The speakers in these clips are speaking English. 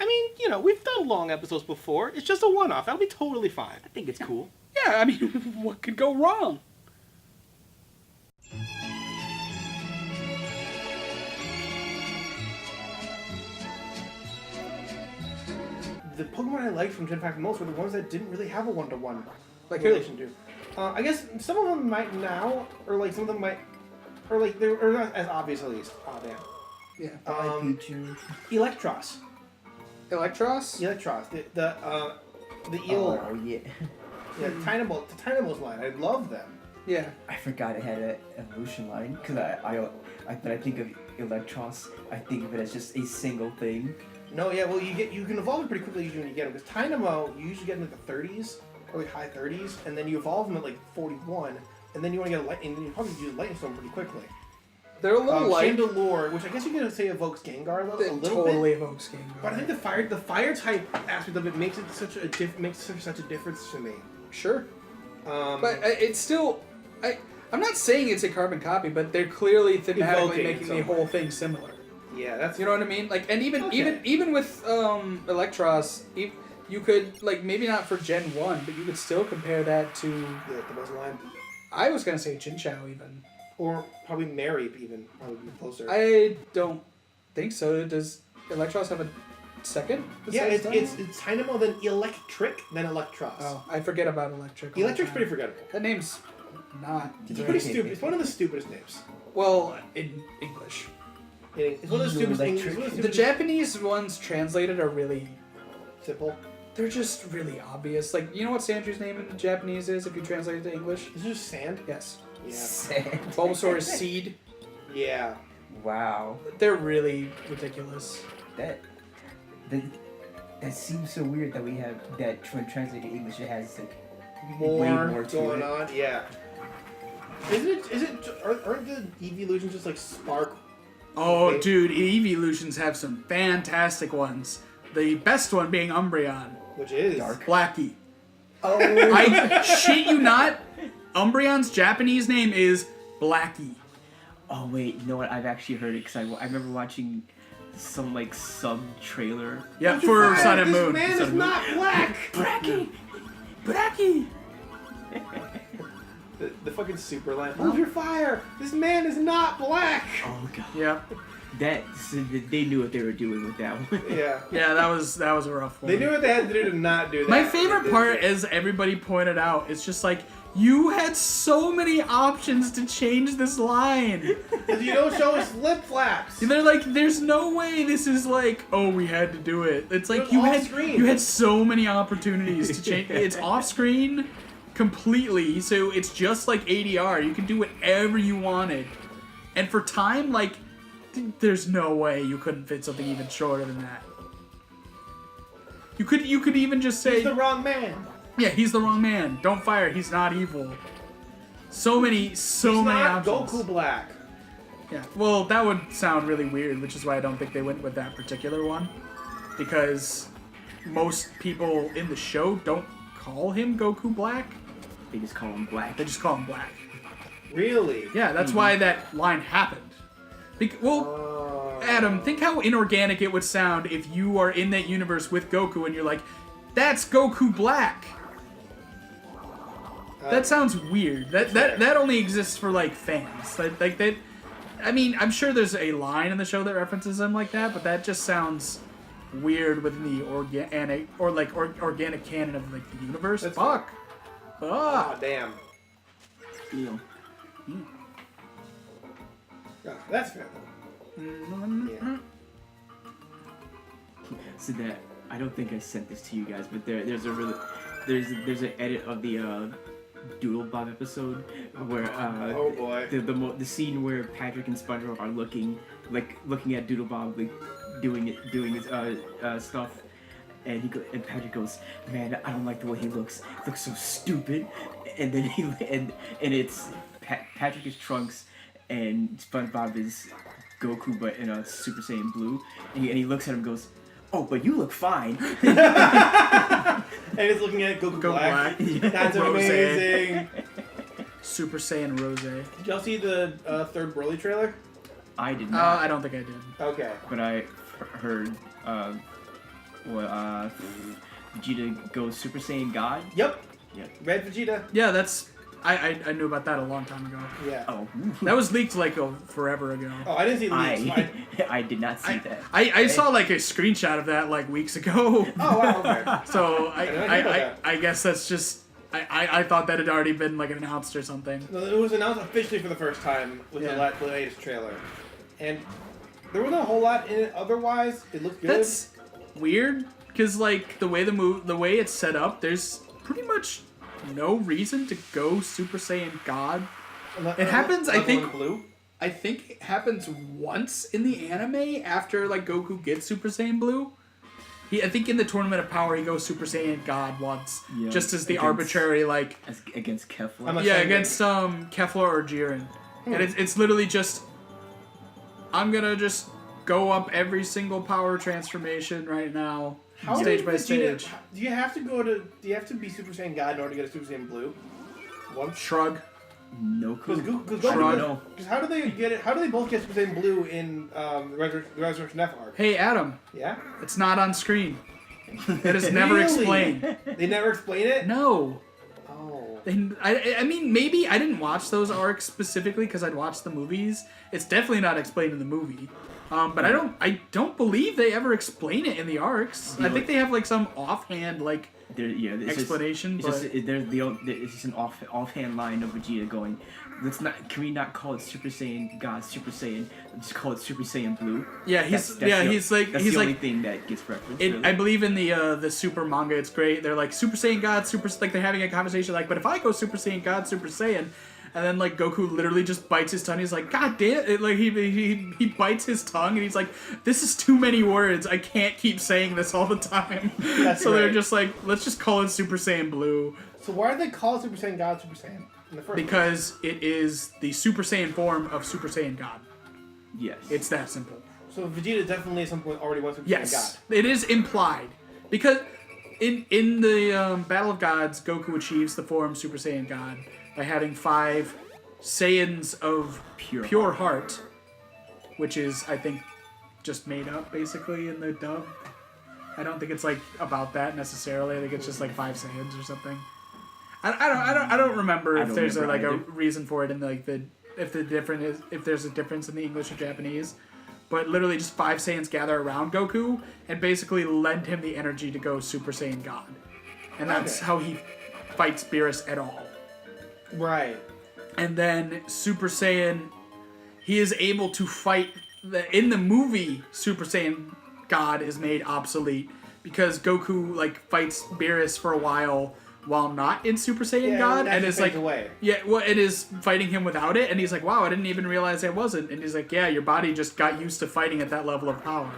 I mean, you know, we've done long episodes before. It's just a one-off. That'll be totally fine. I think it's cool. Yeah, I mean, what could go wrong? The Pokemon I liked from Gen 5 most were the ones that didn't really have a one-to-one Like relation to. I guess some of them might now, or like some of them might, or like they're not as obvious at least. Oh damn. Yeah. Electros. Electros? Electros. The eel. Oh, yeah. Yeah, the Tynamos line. I love them. Yeah. I forgot it had an evolution line, because when I think of Electros, I think of it as just a single thing. No, yeah, well you can evolve it pretty quickly usually when you get them, because Tynamo you usually get them at the 30s, or like high 30s, and then you evolve them at like 41, and then you want to get a lightning, and then you probably use a lightning storm pretty quickly. They're a little light. Chandelure, which I guess you could say evokes Gengar a little totally bit. evokes Gengar. But I think the fire type aspect of it makes it such a difference to me. Sure. But it's still, I'm not saying it's a carbon copy, but they're clearly thematically making the whole thing similar. Yeah, that's. You know what I mean? Like, and even with Electros, you could, like, maybe not for Gen 1, but you could still compare that to the buzz line. I was gonna say Chinchou even. Or probably Mary even, probably be closer. I don't think so. Does Electros have a second? Yeah, it's Tynamo, then Electric, then Electros. Oh, I forget about Electric. Electric's pretty forgettable. That name's not. It's pretty stupid. It's one of the stupidest names. Well, in English. It's one of the stupidest English. The Japanese ones translated are really simple. They're just really obvious. Like, you know what Sandry's name in Japanese is if you translate it to English? Is it just sand? Yes. Yeah. Sand. Bulbasaur is seed. Yeah. Wow. They're really ridiculous. That seems so weird that we have that when translated to English it has like way more going on. Yeah. Aren't the evolutions just like spark? Oh, dude, evolutions have some fantastic ones. The best one being Umbreon. Which is? Dark. Blackie. Oh. I shit you not. Umbreon's Japanese name is Blackie. Oh wait, you know what? I've actually heard it because I remember watching some like sub trailer. Yeah, for Sun and This Moon. man is not black. Blackie. The fucking super line. Hold your fire. This man is not black. Oh god. Yeah. They knew what they were doing with that one. Yeah. Yeah, that was a rough one. They knew what they had to do to not do that. My favorite part, as everybody pointed out, is just like, you had so many options to change this line. You don't show us lip flaps. They're like, there's no way this is like, oh, we had to do it. It's like you had so many opportunities to change. It's off screen completely, so it's just like ADR. You can do whatever you wanted. And for time, like, there's no way you couldn't fit something even shorter than that. You could even just say, he's the wrong man. Yeah, he's the wrong man. Don't fire. He's not evil. So many He's options. not Goku Black. Yeah. Well, that would sound really weird, which is why I don't think they went with that particular one, because most people in the show don't call him Goku Black. They just call him Black. They just call him Black. Really? Yeah, that's why that line happened. Adam, think how inorganic it would sound if you are in that universe with Goku and you're like, that's Goku Black. That sounds weird. That only exists for like fans. Like that. I mean, I'm sure there's a line in the show that references him like that, but that just sounds weird within the organic canon of like the universe. That's Fuck. Oh, damn. Yeah. Oh, that's fair though. Yeah. So that I don't think I sent this to you guys, but there's an edit of the Doodle Bob episode where oh boy, the scene where Patrick and SpongeBob are looking at Doodle Bob like doing his stuff, and Patrick goes, man, I don't like the way he looks. He looks so stupid. And then and it's Patrick is Trunks and SpongeBob is Goku, but in a Super Saiyan Blue, and he looks at him and goes, oh, but you look fine. And he's looking at Goku Black. That's Rose. amazing. Super Saiyan Rose. Did y'all see the third Broly trailer? I did not. I don't think I did. Okay. But I heard Vegeta goes Super Saiyan God. Yep. Yep. Red Vegeta. Yeah, that's I knew about that a long time ago. Yeah. Oh. That was leaked like forever ago. Oh, I didn't see the leaks. I did not see that. I saw like a screenshot of that like weeks ago. Oh wow. Okay. So didn't know about that. I guess that's just I thought that had already been like announced or something. No, it was announced officially for the first time with the latest trailer, and there wasn't a whole lot in it. Otherwise, it looked good. That's weird because like the way it's set up, there's pretty much no reason to go Super Saiyan God. It happens, I think. Blue. I think it happens once in the anime after like Goku gets Super Saiyan Blue. I think in the Tournament of Power he goes Super Saiyan God once, just as the arbitrary like against Kefla. against Kefla or Jiren, and it's literally just I'm gonna just go up every single power transformation right now, stage by stage. Do you have to Do you have to be Super Saiyan God in order to get a Super Saiyan Blue? Once. Shrug. No clue. Because how do they get it? How do they both get Super Saiyan Blue in the Resurrection F arc? Hey Adam. Yeah. It's not on screen. It is never explained. They never explain it. No. Oh. I mean, maybe I didn't watch those arcs specifically because I'd watched the movies. It's definitely not explained in the movie. But I don't believe they ever explain it in the arcs. I think they have like some offhand like explanation. It's just an offhand line of Vegeta going, can we not call it Super Saiyan God, Super Saiyan? Just call it Super Saiyan Blue. Yeah, he's the only thing that gets referenced. Really. I believe in the Super manga, it's great. They're like Super Saiyan God, like they're having a conversation like, but if I go Super Saiyan God, Super Saiyan. And then like Goku literally just bites his tongue. He's like, God damn it! Like he bites his tongue, and he's like, this is too many words. I can't keep saying this all the time. So they're just like, let's just call it Super Saiyan Blue. So why do they call it Super Saiyan God, Super Saiyan in the first? Because it is the Super Saiyan form of Super Saiyan God. Yes. It's that simple. So Vegeta definitely at some point already wants Super Saiyan God. It is implied because in the Battle of Gods, Goku achieves the form Super Saiyan God by having 5 Saiyans of pure heart, which is, I think, just made up, basically, in the dub. I don't think it's, like, about that, necessarily. I think it's just, like, 5 Saiyans or something. I don't remember if there's, a reason for it in, like, if there's a difference in the English or Japanese. But literally just 5 Saiyans gather around Goku and basically lend him the energy to go Super Saiyan God. And that's how he fights Beerus at all. Right. And then Super Saiyan, he is able to fight. In the movie, Super Saiyan God is made obsolete because Goku like fights Beerus for a while not in Super Saiyan God, and is like, it is fighting him without it, and he's like, wow, I didn't even realize I wasn't, and he's like, yeah, your body just got used to fighting at that level of power.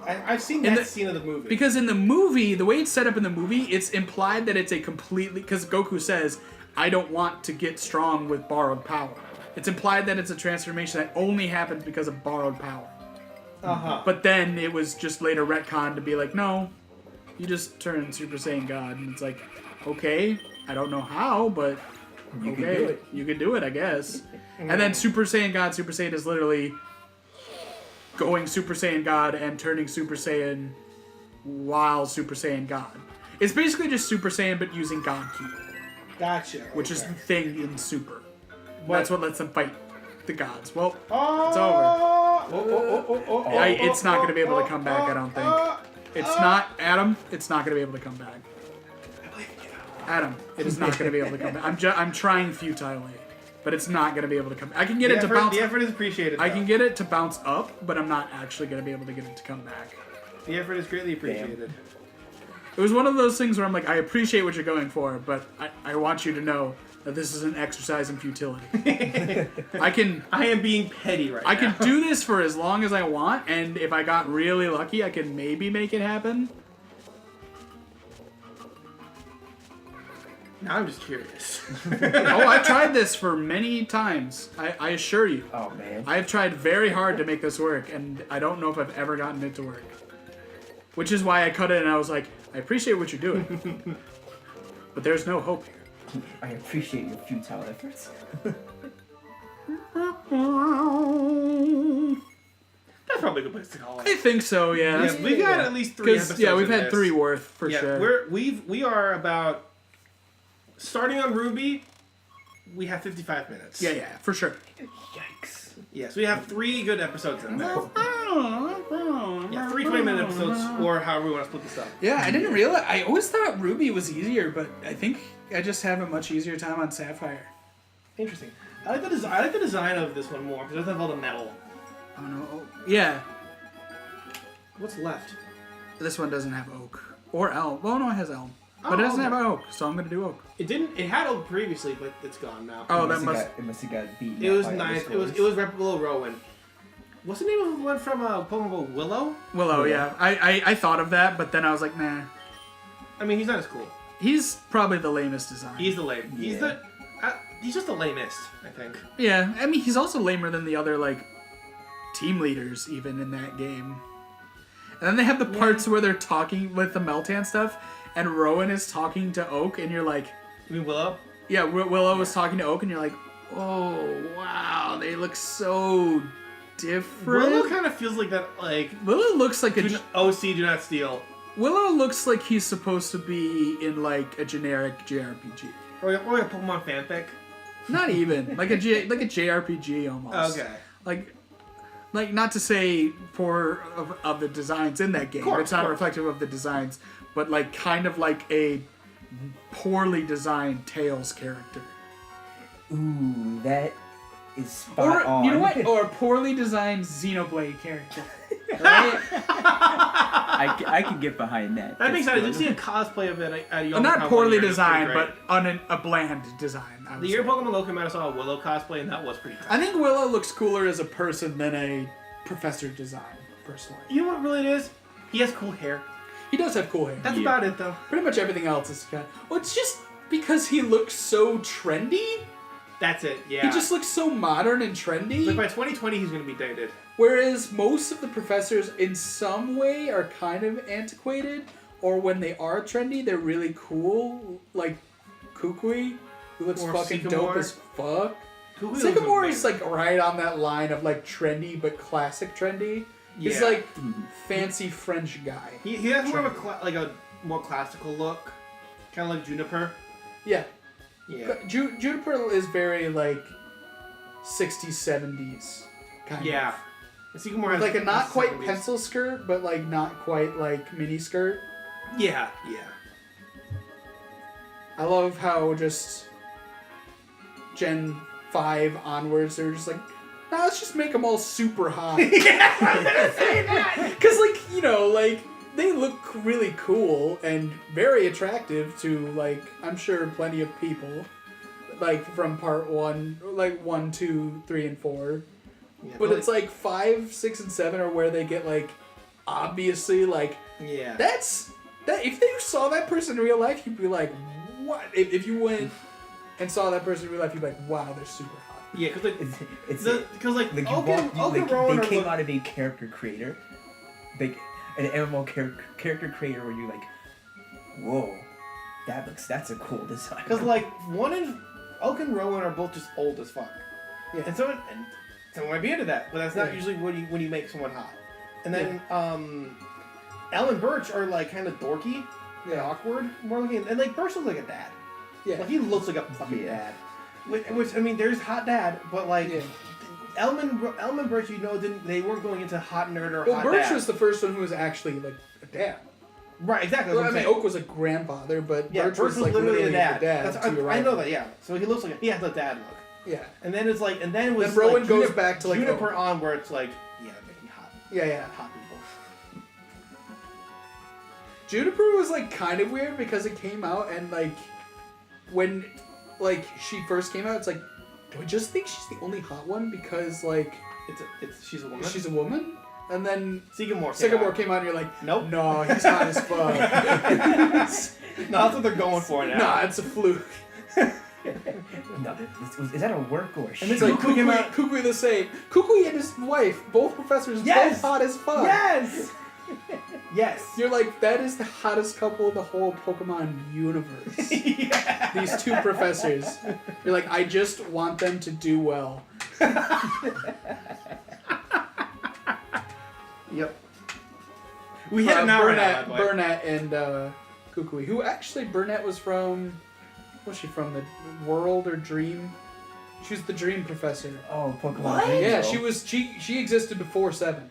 I've seen that scene of the movie. Because in the movie, the way it's set up in the movie, it's implied that it's a completely, because Goku says, I don't want to get strong with borrowed power. It's implied that it's a transformation that only happens because of borrowed power. Uh-huh. But then it was just later retconned to be like, no, you just turn Super Saiyan God. And it's like, okay, I don't know how, but you can do it, I guess. And then Super Saiyan God, Super Saiyan is literally going Super Saiyan God and turning Super Saiyan while Super Saiyan God. It's basically just Super Saiyan, but using God Ki. Gotcha. Which is the thing in Super. That's what lets them fight the gods. Well, it's over. It's not going to be able to come back, I don't think. It's not, Adam, it's not going to be able to come back. Adam, it is not going to be able to come back. I'm trying futilely, but it's not going to be able to come back. I can get it to bounce. The effort is appreciated. I can get it to bounce up, but I'm not actually going to be able to get it to come back. The effort is greatly appreciated. It was one of those things where I'm like, I appreciate what you're going for, but I want you to know that this is an exercise in futility. I am being petty right now. I can do this for as long as I want, and if I got really lucky, I can maybe make it happen. Now I'm just curious. Oh, I've tried this for many times. I assure you. Oh, man. I have tried very hard to make this work, and I don't know if I've ever gotten it to work. Which is why I cut it, and I was like, I appreciate what you're doing. But there's no hope here. I appreciate your futile efforts. That's probably good place to call it. I think so, yeah. Yeah, we've got at least 3 episodes. Yeah, we've of had this. 3 worth for Yeah, sure. we are about starting on Ruby. We have 55 minutes. Yeah, for sure. Yikes. Yes, we have 3 good episodes in there. Yeah, Yeah, 3 20-minute episodes, or however we want to split this up. Yeah, I didn't realize. I always thought Ruby was easier, but I think I just have a much easier time on Sapphire. Interesting. I like the design of this one more because it doesn't have all the metal. Oh no. Oh, yeah, What's left? this one doesn't have oak or elm. Well, no, it has elm, but Oh, it doesn't okay. have oak, so I'm gonna do oak. It didn't. It had oak previously, but it's gone now. Oh, It that must. It must have got beaten. It up was by nice. other It was replicable Rowan. What's the name of the one from Pokemon Go? Willow? Willow, yeah. I thought of that, but then I was like, nah. I mean, he's not as cool. He's probably the lamest design. He's the lame. He's Yeah. the. He's just the lamest, I think. Yeah, I mean, he's also lamer than the other, like, team leaders, even in that game. And then they have the parts where they're talking with the Meltan stuff, and Rowan is talking to Oak, and you're like... You mean Willow? Yeah, Willow was talking to Oak, and you're like, oh, wow, they look so different. Willow kind of feels like that, like... Willow looks like a... OC, do not steal. Willow looks like he's supposed to be in, like, a generic JRPG. Or a Pokemon fanfic. Not even. Like a JRPG almost. Okay. Like not to say poor of the designs in that game. Course, It's not course. reflective of the designs, but like kind of like a poorly designed Tails character. Ooh, that is spot Or on. you know what? Or a poorly designed Xenoblade character. Right? I can get behind that. That makes That's sense. good. Did you see a cosplay of it at Well, not poorly designed, but on a bland design. I would The say. year Pokemon Go came out, I saw a Willow cosplay, and that was pretty cool. I think Willow looks cooler as a person than a professor design, personally. You know what really it is? He has cool hair. He does have cool hair. That's Yeah. about it, though. Pretty much everything else is kind of... Well, it's just because he looks so trendy. That's it, yeah. He just looks so modern and trendy. Like, by 2020, he's going to be dated. Whereas most of the professors, in some way, are kind of antiquated. Or when they are trendy, they're really cool. Like Kukui, who looks Or fucking Sycamore. dope as fuck. Who Sycamore is like right on that line of like trendy but classic trendy. He's Yeah. like fancy French guy. He has more of a more classical look. Kind of like Juniper. Yeah. Yeah. Juniper is very like 60s, 70s kind Yeah. of. And Sycamore With has like a not quite 70s. pencil skirt, but like not quite like mini skirt. Yeah. I love how just Gen 5 onwards, they're just like, nah, let's just make them all super hot. Because, like, you know, like, they look really cool and very attractive to, like, I'm sure plenty of people. Like, from part 1, like, 1, 2, 3, and 4. Yeah, But it's like 5, 6, and 7 are where they get, like, obviously, like, yeah. that's... That, if you saw that person in real life, you'd be like, what? If you went and saw that person in real life, you'd be like, wow, they're super hot. Yeah, because like It's like like Oaken Rowan they are came out of a character creator, like an MMO character creator, where you're like, whoa, that's a cool design. because like Oak and Rowan are both just old as fuck. Yeah. And someone might be into that, but that's not Yeah. usually when you make someone hot. And then Elle and Birch are like kind of dorky and awkward, more looking, and like Birch looks like a dad. Yeah. Like he looks like a fucking Yeah. dad. Which I mean, there's hot dad, but like Yeah. Elm and Birch, they weren't going into hot nerd or Well, hot Birch dad. was the first one who was actually, like, a dad. Right, exactly. Well, That's I what mean, I'm Oak was a grandfather, but yeah, Birch was, like, literally a dad. the dad That's, to your I know rival. that, yeah. So he looks like he has a dad look. Yeah. And then it's like, and then it was Then Rowan like goes back to, like, Juniper on where it's like, yeah, making hot Yeah. people. Juniper was, like, kind of weird because it came out and, like, when, like, she first came out, it's like, do I just think she's the only hot one because, like, She's a woman. she's a woman? And then Sycamore. Sycamore came out and you're like, Nope. no, he's hot as fuck. No, that's what they're going for now. Nah, it's a fluke. No, is that a work or a And it's like Kukui the same. Kukui and his wife, both professors, Yes! both hot as fuck. Yes. Yes. You're like, that is the hottest couple in the whole Pokemon universe. Yeah. These two professors. You're like, I just want them to do well. Yep. We had an hour Burnett, now, Burnett and Kukui. Who actually Burnett was from? Was she from the World or Dream? She was the Dream Professor. Oh, Pokemon. What? Dream Yeah, World. she was. She existed before 7.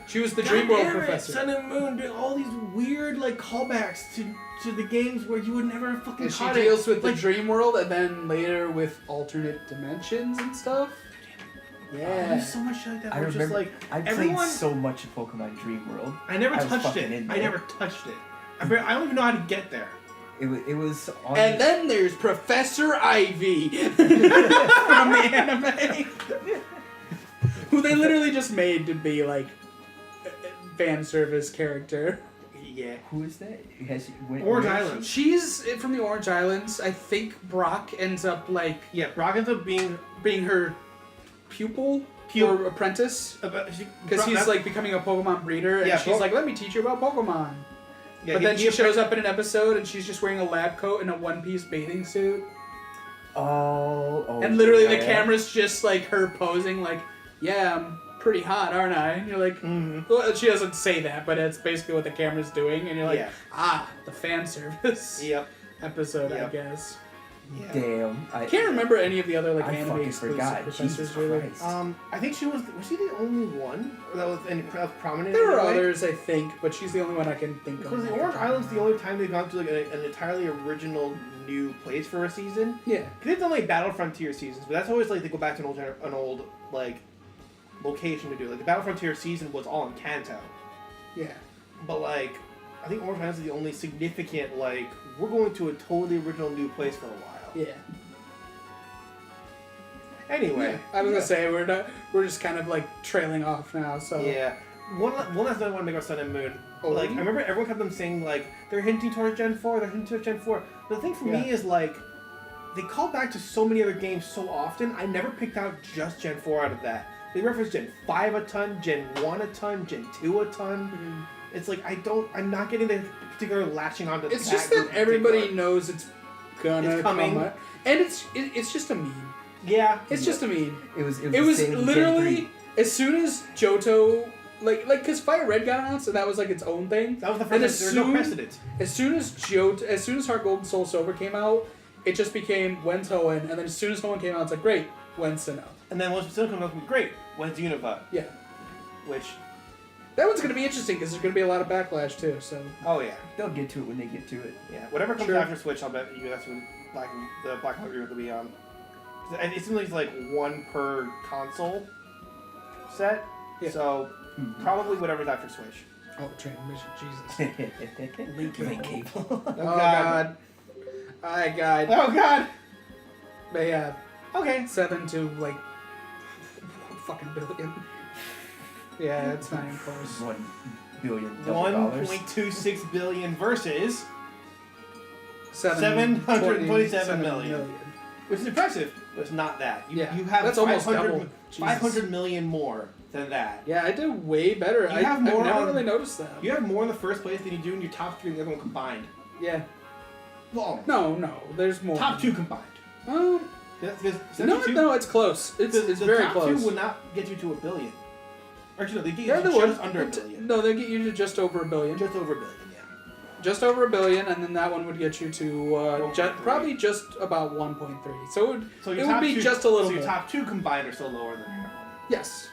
She was the God Dream World damn it, Professor. Sun and Moon doing all these weird like callbacks to the games where you would never have fucking And she caught deals it. with like, the Dream World and then later with alternate dimensions and stuff. Yeah. There's so much shit like that. I where it's remember. just like I played everyone. so much of Pokemon Dream World. I never I was touched fucking it. in I there. never touched it. I don't even know how to get there. It was on. And then there's Professor Ivy from the anime, who they literally just made to be like a fan service character. Yeah. Who is that? Orange Islands. She's from the Orange Islands. I think Brock ends up like Yeah, Brock ends up being her pupil or apprentice because he's like becoming a Pokemon breeder, and she's like, "Let me teach you about Pokemon." Yeah, But then she shows up in an episode and she's just wearing a lab coat and a one-piece bathing suit. Oh. And literally the yeah. camera's just like her posing like, yeah, I'm pretty hot, aren't I? And you're like, well, she doesn't say that, but it's basically what the camera's doing. And you're like, the fan service episode, I guess. Yeah. Damn. I can't remember any of the other like I anime fucking exclusive forgot. professors Jesus really. Christ. I think she was she the only one that was prominent? There in were a way? others, I think, but she's the only one I can think of. Because the Orange Island's the only time they've gone to like an entirely original new place for a season. Yeah. Because they've done like Battle Frontier seasons, but that's always like they go back to an old like location to do. Like the Battle Frontier season was all in Kanto. Yeah. But like, I think Orange Islands is the only significant like we're going to a totally original new place for a while. Yeah. Anyway, I was gonna say we're just kind of like trailing off now. So yeah. One last thing I want to make about Sun and Moon. Oh. Like I remember everyone kept them saying like they're hinting towards Gen 4, they're hinting towards Gen 4. But the thing for me is like they call back to so many other games so often. I never picked out just Gen 4 out of that. They reference Gen 5 a ton, Gen 1 a ton, Gen 2 a ton. Mm-hmm. It's like I'm not getting the particular latching onto. It's just that everybody knows it's gonna coming, come up. And it's just a meme. Yeah, it's just a meme. It was literally as soon as Johto like because Fire Red got announced and that was like its own thing. That was the first. There's no precedent. As soon as Heart Gold and Soul Silver came out, it just became when's Hoenn, and then as soon as Hoenn came out, it's like great, when's Sinnoh. And then once Sinnoh comes out, it's great, when's Juniper? Yeah. Which. That one's gonna be interesting because there's gonna be a lot of backlash too. So. Oh yeah. They'll get to it when they get to it. Yeah. Whatever comes after Switch, I'll bet you that's when the Black and White remake will be on. It seems like it's like one per console set. Yeah. So probably whatever's after Switch. Oh, transmission, Jesus. Link cable. Oh God. Oh God. Oh God. But yeah. Okay. 7 to like fucking billion. Yeah, it's not even close. $1 billion. $1.26 billion versus 727 million. Which is impressive, but it's not that. You have that's almost double. 500 million more than that. Yeah, I did way better. I've never really noticed that. You have more in the first place than you do in your top 3 and the other one combined. Yeah. Well, no, there's more. Top 2 combined. No, it's close. It's very close. The top 2 would not get you to $1 billion. Actually, no, they get you just under $1 billion. No, they get you to just over $1 billion. Just over $1 billion, yeah. Just over $1 billion, and then that one would get you to probably just about 1.3. So it would be just a little more. So your top 2 combined are still lower than your number 1. Yes.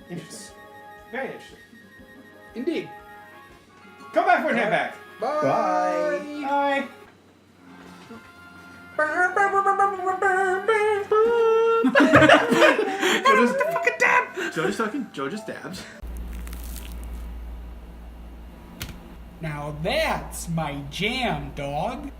Interesting. Very interesting. Indeed. Come back for a back. Bye. Bye. Joe just dabs. Now that's my jam, dog.